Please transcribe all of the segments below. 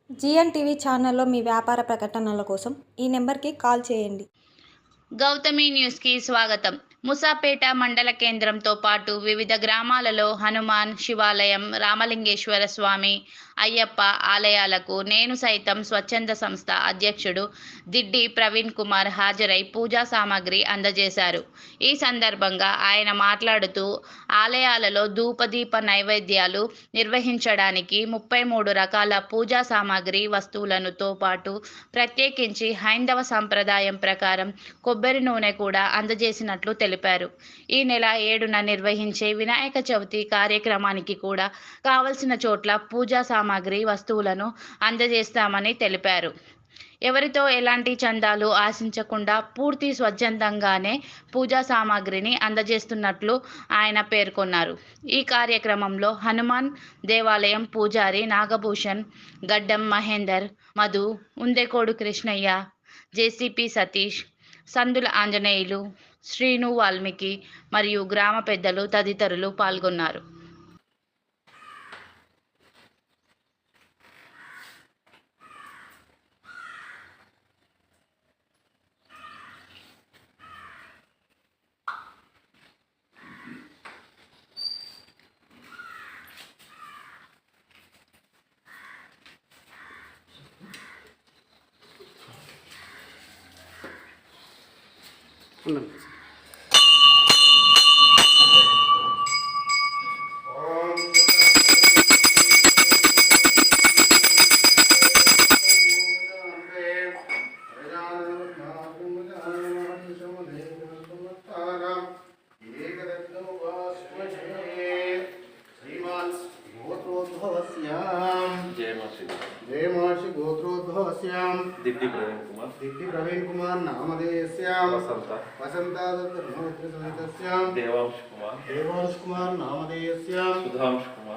జిఎన్టీవీ ఛానల్లో మీ వ్యాపార ప్రకటనల కోసం ఈ నెంబర్కి కాల్ చేయండి. గౌతమి న్యూస్కి స్వాగతం. ముసాపేట మండల కేంద్రంతో పాటు వివిధ గ్రామాలలో హనుమాన్ శివాలయం, రామలింగేశ్వర స్వామి, అయ్యప్ప ఆలయాలకు నేను సైతం స్వచ్ఛంద సంస్థ అధ్యక్షుడు దిడ్డి ప్రవీణ్ కుమార్ హాజరై పూజా సామాగ్రి అందజేశారు. ఈ సందర్భంగా ఆయన మాట్లాడుతూ ఆలయాలలో ధూపదీప నైవేద్యాలు నిర్వహించడానికి 33 రకాల పూజా సామాగ్రి వస్తువులతో పాటు ప్రత్యేకించి హైందవ సంప్రదాయం ప్రకారం కొబ్బరి నూనె కూడా అందజేసినట్లు తెలిపారు. ఈ నెల 7న నిర్వహించే వినాయక చవితి కార్యక్రమానికి కూడా కావలసిన చోట్ల పూజా సామాగ్రి వస్తువులను అందజేస్తామని తెలిపారు. ఎవరితో ఎలాంటి చందాలు ఆశించకుండా పూర్తి స్వచ్ఛందంగానే పూజా సామాగ్రిని అందజేస్తున్నట్లు ఆయన పేర్కొన్నారు. ఈ కార్యక్రమంలో హనుమాన్ దేవాలయం పూజారి నాగభూషణ్, గడ్డం మహేందర్, మధు, ఉందెకోడు కృష్ణయ్య, జేసీపీ సతీష్, సందుల ఆంజనేయులు, శ్రీను వాల్మీకి మరియు గ్రామ పెద్దలు తదితరులు పాల్గొన్నారు. जय महर्षि गोत्रोद्भवस्यां दिड्डी प्रवीण कुमार नामधेयस्यां वसंतादत्तमोत्रसहितस्यां देवांश कुमार नामधेयस्यां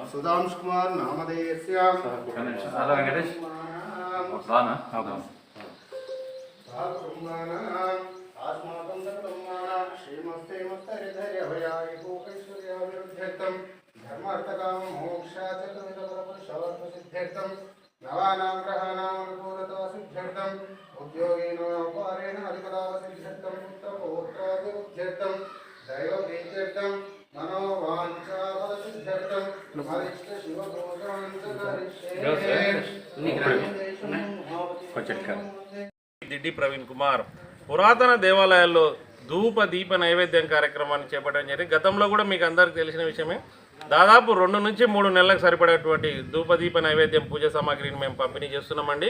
सुधांश कुमार नामधेयस्यां आस्माकं सर्वमाना श्रीमस्ते मस्तहृदयभयायकोकैश्वर्याभिवृद्ध्यर्थं धर्मार्थकाम मोक्षाचतुर्विधपरपुरुषार्थसिद्ध्यर्थं नवानां ग्रहाणाम् अनुकूलतासिद्ध्यर्थं उद्योगेनोपारेण अधिपदासिद्ध्यर्थं पुत्रपौत्रादिवृद्ध्यर्थं दैवप्रीत्यर्थं मनोवाञ्छाफलसिद्ध्यर्थं దిడ్డి ప్రవీణ్ కుమార్ పురాతన దేవాలయాల్లో ధూప దీప నైవేద్యం కార్యక్రమాన్ని చేపట్టడం జరిగింది. గతంలో కూడా మీకు అందరికీ తెలిసిన విషయమే. దాదాపు 2 నుంచి 3 నెలలకు సరిపడేటువంటి ధూపదీప నైవేద్యం పూజ సామాగ్రిని మేము పంపిణీ చేస్తున్నామండి.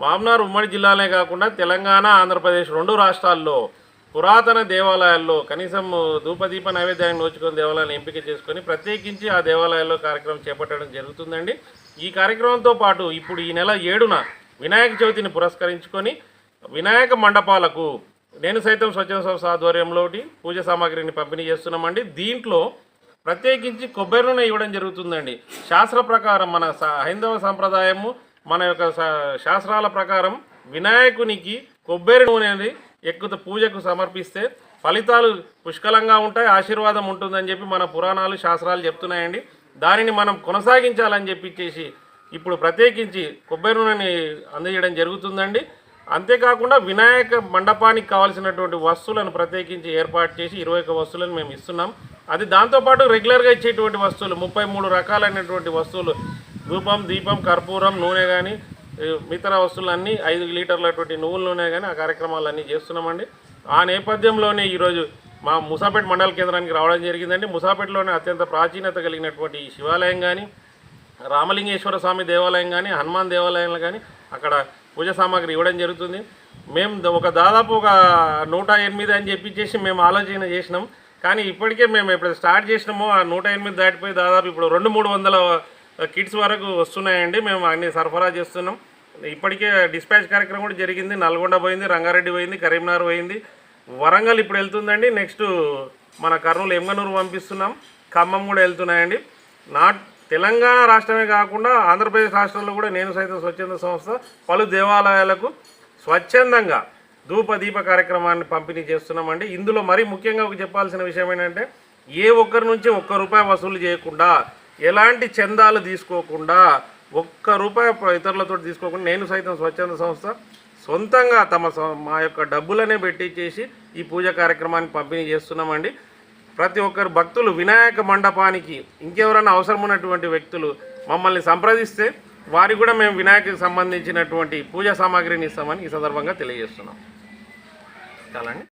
మామ్నార్ ఉమ్మడి జిల్లాలే కాకుండా తెలంగాణ, ఆంధ్రప్రదేశ్ 2 రాష్ట్రాల్లో పురాతన దేవాలయాల్లో కనీసం ధూపదీప నైవేద్యాన్ని నోచుకుని దేవాలయాలను ఎంపిక చేసుకొని ప్రత్యేకించి ఆ దేవాలయాల్లో కార్యక్రమం చేపట్టడం జరుగుతుందండి. ఈ కార్యక్రమంతో పాటు ఇప్పుడు ఈ నెల 7న వినాయక చవితిని పురస్కరించుకొని వినాయక మండపాలకు నేను సైతం స్వచ్ఛంద సంస్థ ఆధ్వర్యంలో పూజ సామాగ్రిని పంపిణీ చేస్తున్నామండి. దీంట్లో ప్రత్యేకించి కొబ్బరి నూనె ఇవ్వడం జరుగుతుందండి. శాస్త్ర ప్రకారం మన హైందవ సంప్రదాయము మన యొక్క శాస్త్రాల ప్రకారం వినాయకునికి కొబ్బరి నూనెని ఎక్కువ పూజకు సమర్పిస్తే ఫలితాలు పుష్కలంగా ఉంటాయి, ఆశీర్వాదం ఉంటుందని చెప్పి మన పురాణాలు శాస్త్రాలు చెప్తున్నాయండి. దానిని మనం కొనసాగించాలని చెప్పి ఇప్పుడు ప్రత్యేకించి కొబ్బరి నూనెని అందజేయడం జరుగుతుందండి. అంతేకాకుండా వినాయక మండపానికి కావాల్సినటువంటి వస్తువులను ప్రత్యేకించి ఏర్పాటు చేసి 21 వస్తువులను మేము ఇస్తున్నాం. అది దాంతోపాటు రెగ్యులర్గా ఇచ్చేటువంటి వస్తువులు 33 రకాలైనటువంటి వస్తువులు ధూపం, దీపం, కర్పూరం, నూనె కానీ ఇతర వస్తువులన్నీ 5 లీటర్లటువంటి నువ్వుల నూనె కానీ ఆ కార్యక్రమాలన్నీ చేస్తున్నామండి. ఆ నేపథ్యంలోనే ఈరోజు మా ముసాపేట మండల కేంద్రానికి రావడం జరిగిందండి. ముసాపేటలోనే అత్యంత ప్రాచీనత కలిగినటువంటి ఈ శివాలయం కానీ, రామలింగేశ్వర స్వామి దేవాలయం కానీ, హనుమాన్ దేవాలయంలో కానీ అక్కడ పూజ సామాగ్రి ఇవ్వడం జరుగుతుంది. మేము దాదాపు ఒక 108 అని చెప్పి మేము ఆలోచన చేసినాం. కానీ ఇప్పటికే మేము ఎప్పుడు స్టార్ట్ చేసినామో ఆ 108 దాటిపోయి దాదాపు ఇప్పుడు 200-300 కిట్స్ వరకు వస్తున్నాయండి. మేము అన్ని సరఫరా చేస్తున్నాం. ఇప్పటికే డిస్పాచ్ కార్యక్రమం కూడా జరిగింది. నల్గొండ పోయింది, రంగారెడ్డి పోయింది, కరీంనగర్ పోయింది, వరంగల్ ఇప్పుడు వెళ్తుందండి. నెక్స్ట్ మన కర్నూలు ఎమ్గనూరు పంపిస్తున్నాం, ఖమ్మం కూడా వెళ్తున్నాయండి. తెలంగాణ రాష్ట్రమే కాకుండా ఆంధ్రప్రదేశ్ రాష్ట్రంలో కూడా నేను సైతం స్వచ్ఛంద సంస్థ పలు దేవాలయాలకు స్వచ్ఛందంగా ధూపదీప కార్యక్రమాన్ని పంపిణీ చేస్తున్నామండి. ఇందులో మరీ ముఖ్యంగా చెప్పాల్సిన విషయం ఏంటంటే ఏ ఒక్కరి నుంచి ఒక్క రూపాయి వసూలు చేయకుండా, ఎలాంటి చందాలు తీసుకోకుండా ఒక్క రూపాయి ఇతరులతో తీసుకోకుండా నేను సైతం స్వచ్ఛంద సంస్థ సొంతంగా మా యొక్క డబ్బులనే పెట్టించేసి ఈ పూజ కార్యక్రమాన్ని పంపిణీ చేస్తున్నామండి. ప్రతి ఒక్కరు భక్తులు వినాయక మండపానికి ఇంకెవరైనా అవసరం ఉన్నటువంటి వ్యక్తులు మమ్మల్ని సంప్రదిస్తే వారికి కూడా మేము వినాయకుడికి సంబంధించినటువంటి పూజా సామాగ్రిని ఇస్తామని ఈ సందర్భంగా తెలియజేస్తున్నాం. చాలండి.